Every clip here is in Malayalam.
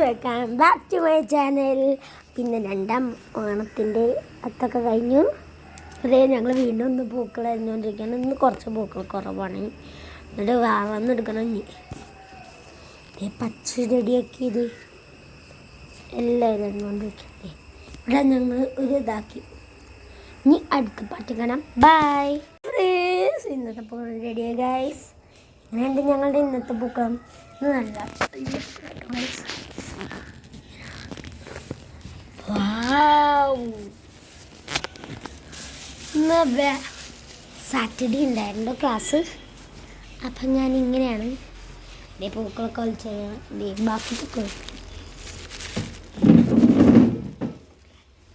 Welcome back to my channel. പിന്നെ രണ്ടാം ഓണത്തിൻ്റെ അത്തൊക്കെ കഴിഞ്ഞു. അതേ ഞങ്ങൾ വീണ്ടും ഒന്ന് പൂക്കൾ അരിഞ്ഞുകൊണ്ടിരിക്കുകയാണ്. ഇന്ന് കുറച്ച് പൂക്കൾ കുറവാണ്, എന്നിട്ട് വന്നെടുക്കണം. ഇനി ഇതേ പച്ച റെഡിയാക്കി ഇത് എല്ലാവരും അരിഞ്ഞുകൊണ്ടിരിക്കട്ടെ. ഇവിടെ ഞങ്ങൾ ഒരു ഇതാക്കി. ഇനി അടുത്ത പാട്ട് കാണാം. ബൈ. ഇന്നത്തെ പൂക്കൾ റെഡിയായി ഗൈസ്. അങ്ങനെയുണ്ട് ഞങ്ങളുടെ ഇന്നത്തെ പൂക്കളം. നല്ല സാറ്റർഡേ ഉണ്ടായിരുന്നു ക്ലാസ്. അപ്പം ഞാൻ ഇങ്ങനെയാണ് പൂക്കളൊക്കെ വലിച്ചത്. ബാക്കി പൂക്കൾ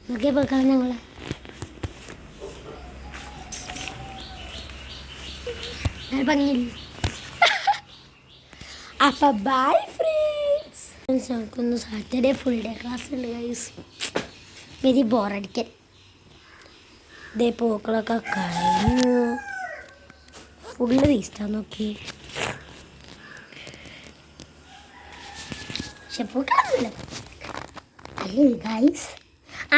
നോക്കിയ പൂക്കൾ ഞങ്ങൾ ഭംഗിയില്ല. അപ്പം ബൈ ഫ്രണ്ട്സ്. ഞങ്ങൾക്കൊന്ന് സാറ്റർഡേ ഫുൾ ഡേ ക്ലാസ് ഉണ്ട് ഗൈസ്. വെരി ബോറടിക്കൽ. ഇതേ പൂക്കളൊക്കെ കഴിഞ്ഞു. ഫുള്ള് വേസ്റ്റാണ്. നോക്കി പക്ഷെ പൂക്കളൊന്നുമില്ല അല്ലേ ഗൈസ്.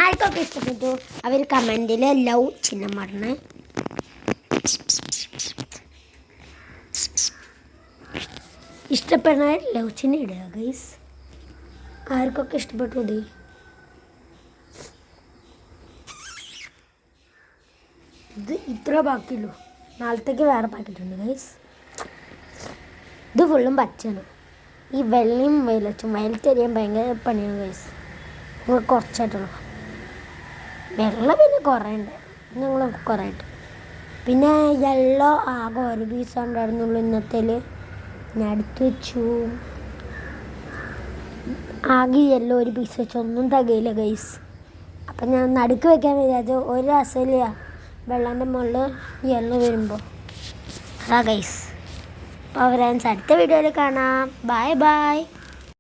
ആർക്കൊക്കെ ഇഷ്ടപ്പെട്ടു അവർ കമൻറ്റിൽ ലവ് ചിഹ്നം പറഞ്ഞ് ഇഷ്ടപ്പെടുന്ന ലവ് ചിഹ്നം ഇടുക ഗൈസ്. ആർക്കൊക്കെ ഇഷ്ടപ്പെട്ടു. ഇത് ഇത്ര ബാക്കിയുള്ളൂ. നാളത്തേക്ക് വേറെ പാക്കറ്റുണ്ട് ഗൈസ്. ഇത് ഫുള്ളും പച്ചയാണ്. ഈ വെള്ളയും വയലറ്റും വയലറ്ററിയാൻ ഭയങ്കര പണിയാണ് ഗൈസ്. ഞങ്ങൾ കുറച്ചായിട്ടുള്ളൂ. വെള്ളം പിന്നെ കുറേ ഉണ്ട്, ഞങ്ങൾ കുറേ ആയിട്ട്. പിന്നെ യെല്ലോ ആകെ ഒരു പീസ് ഉണ്ടായിരുന്നുള്ളൂ ഇന്നത്തേൽ. ഞാൻ അടുത്ത് വെച്ചു. ആകെ യെല്ലോ ഒരു പീസ് വെച്ച് ഒന്നും തികയില്ല ഗൈസ്. അപ്പം ഞാൻ നടുക്ക് വെക്കാൻ വിചാരിച്ചു. ഒരു രസമില്ല വെള്ളൻ്റെ മുകളിൽ യെല്ലോ വരുമ്പോൾ. അതാ ഗൈസ്. അപ്പോൾ അവരെ അടുത്ത വീഡിയോയിൽ കാണാം. Bye bye.